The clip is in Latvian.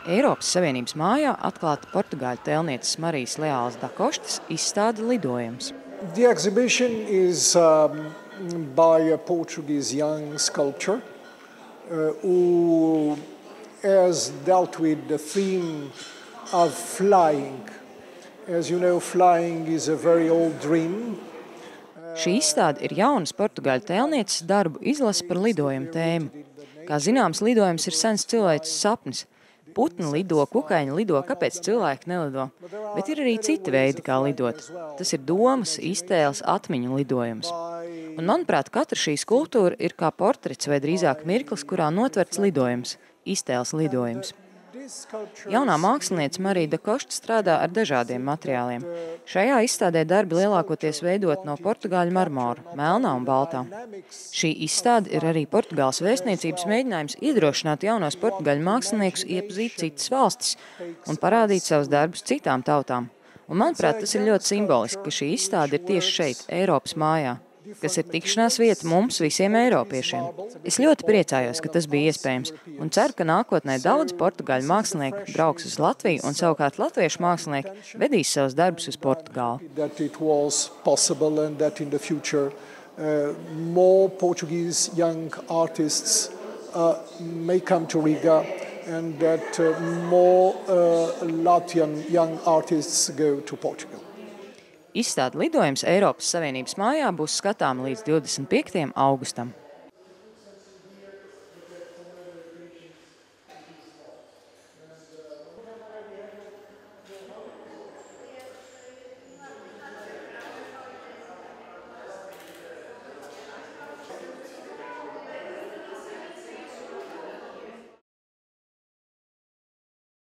Eiropas Savienības mājā atklāta portugāļu tēlnieces Marijas Leālas da Kostas izstāde lidojums. The exhibition is by a Portuguese young sculptor who has dealt with the theme of flying. As you know, flying is a very old dream. Šī izstāde ir jaunas portugāļu tēlnieces darbu izlase par lidojumu tēmu. Kā zināms, lidojums ir sens cilvēces sapnis. Putni lido, kukaiņi lido, kāpēc cilvēki nelido? Bet ir arī citi veidi, kā lidot. Tas ir domas, iztēles, atmiņu lidojums. Un, manuprāt, katra šī skulptūra ir kā portrets vai drīzāk mirklis, kurā notverts lidojums, iztēles lidojums. Jaunā māksliniece Marija da Kosta strādā ar dažādiem materiāliem. Šajā izstādē darbi lielākoties veidot no portugāļu marmora, melnā un baltā. Šī izstāde ir arī Portugāles vēstniecības mēģinājums iedrošināt jaunos portugāļu māksliniekus iepazīt citas valstis un parādīt savus darbus citām tautām. Un, manuprāt, tas ir ļoti simboliski, ka šī izstāde ir tieši šeit, Eiropas mājā, kas ir tikšanās vieta mums visiem eiropiešiem. Es ļoti priecājos, ka tas bija iespējams, un ceru, ka nākotnē daudz portugāļu mākslinieku brauks uz Latviju, un savukārt latviešu mākslinieki vedīs savus darbus uz Portugāli. More Portuguese young artists may come to Riga, and that more Latvian young artists go to Portugal. Izstāde lidojums Eiropas Savienības mājā būs skatāma līdz 25. augustam.